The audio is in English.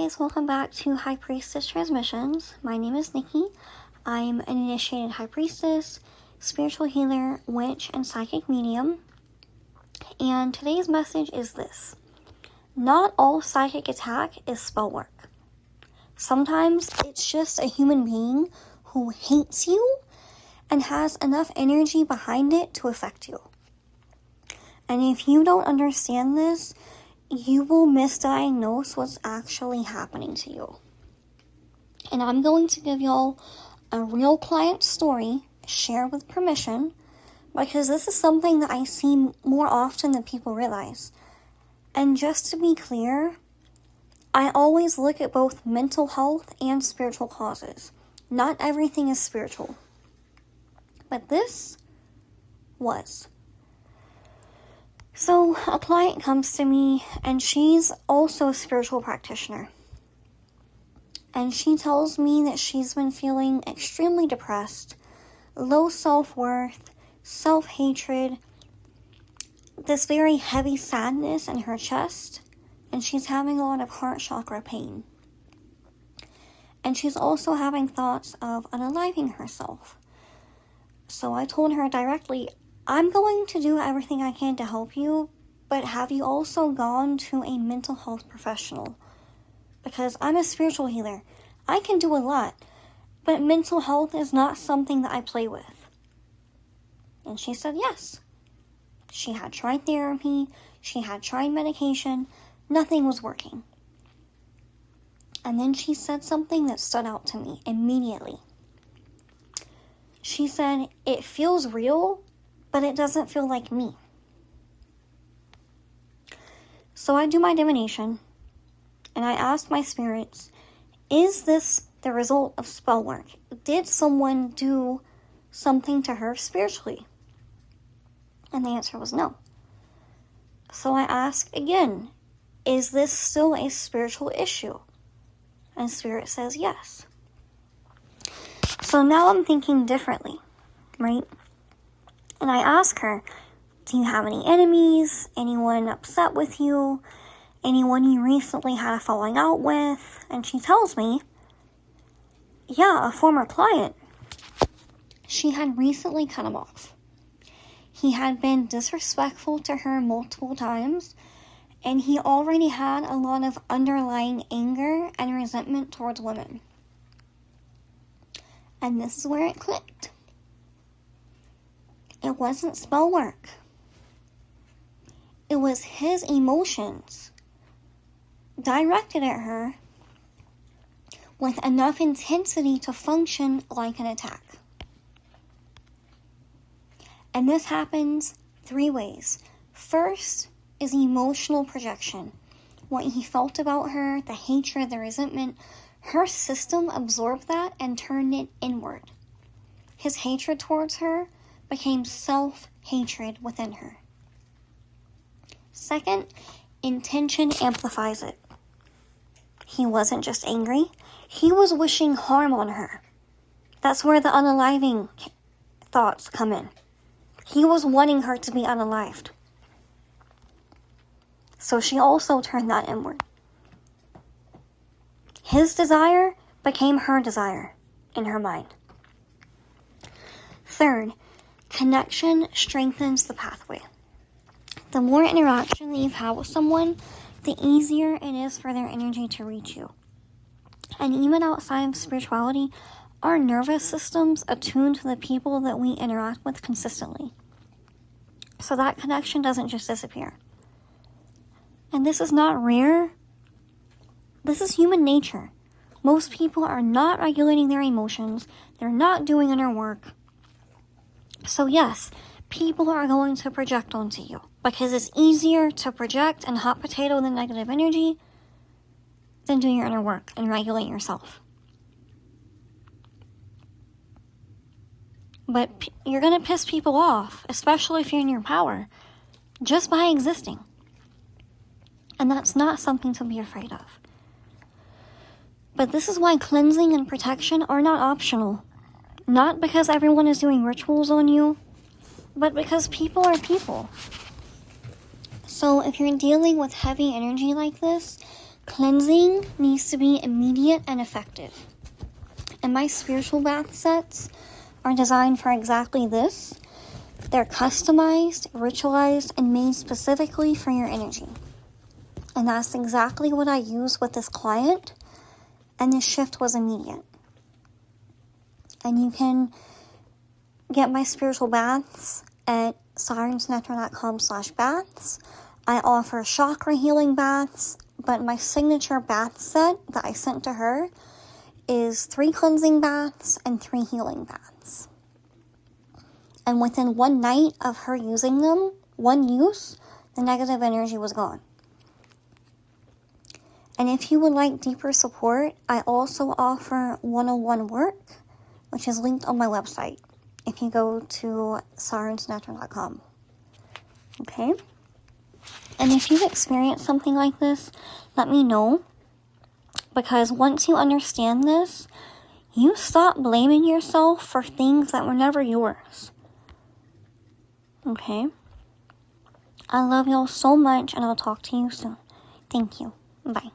guys, welcome back to High Priestess Transmissions. My name is Nikki. I'm an initiated High Priestess, spiritual healer, witch, and psychic medium. And today's message is this. Not all psychic attack is spell work. Sometimes it's just a human being who hates you and has enough energy behind it to affect you. And if you don't understand this, you will misdiagnose what's actually happening to you. And I'm going to give y'all a real client story, share with permission, because this is something that I see more often than people realize. And just to be clear, I always look at both mental health and spiritual causes. Not everything is spiritual. But this was. So a client comes to me, and she's also a spiritual practitioner. And she tells me that she's been feeling extremely depressed, low self-worth, self-hatred, this very heavy sadness in her chest, and she's having a lot of heart chakra pain. And she's also having thoughts of unaliving herself. So I told her directly, I'm going to do everything I can to help you, but have you also gone to a mental health professional? Because I'm a spiritual healer. I can do a lot, but mental health is not something that I play with. And she said yes. She had tried therapy, she had tried medication, nothing was working. And then she said something that stood out to me immediately. She said, it feels real, but it doesn't feel like me. So I do my divination, and I ask my spirits, is this the result of spell work? Did someone do something to her spiritually? And the answer was no. So I ask again, is this still a spiritual issue? And spirit says yes. So now I'm thinking differently, right? And I ask her, do you have any enemies? Anyone upset with you? Anyone you recently had a falling out with? And she tells me, yeah, a former client. She had recently cut him off. He had been disrespectful to her multiple times, and he already had a lot of underlying anger and resentment towards women. And this is where it clicked. It wasn't spell work. It was his emotions directed at her with enough intensity to function like an attack. And this happens 3 ways. First is emotional projection. What he felt about her, the hatred, the resentment, her system absorbed that and turned it inward. His hatred towards her became self-hatred within her. Second, intention amplifies it. He wasn't just angry, he was wishing harm on her. That's where the unaliving thoughts come in. He was wanting her to be unalived. So she also turned that inward. His desire became her desire in her mind. Third, connection strengthens the pathway. The more interaction that you've had with someone, the easier it is for their energy to reach you. And even outside of spirituality, our nervous system's attuned to the people that we interact with consistently. So that connection doesn't just disappear. And this is not rare. This is human nature. Most people are not regulating their emotions. They're not doing inner work. So yes, people are going to project onto you because it's easier to project and hot potato the negative energy than do your inner work and regulate yourself. But you're going to piss people off, especially if you're in your power, just by existing. And that's not something to be afraid of. But this is why cleansing and protection are not optional. Not because everyone is doing rituals on you, but because people are people. So if you're dealing with heavy energy like this, Cleansing needs to be immediate and effective. And my spiritual bath sets are designed for exactly this. They're customized, ritualized, and made specifically for your energy. And that's exactly what I used with this client. And the shift was immediate. And you can get my spiritual baths at sirensnectar.com/baths. I offer chakra healing baths, but my signature bath set that I sent to her is 3 cleansing baths and 3 healing baths. And within one night of her using them, one use, the negative energy was gone. And if you would like deeper support, I also offer one-on-one work, which is linked on my website if you go to sirensnectar.com. Okay? And if you've experienced something like this, let me know. Because once you understand this, you stop blaming yourself for things that were never yours. Okay? I love y'all so much, and I'll talk to you soon. Thank you. Bye.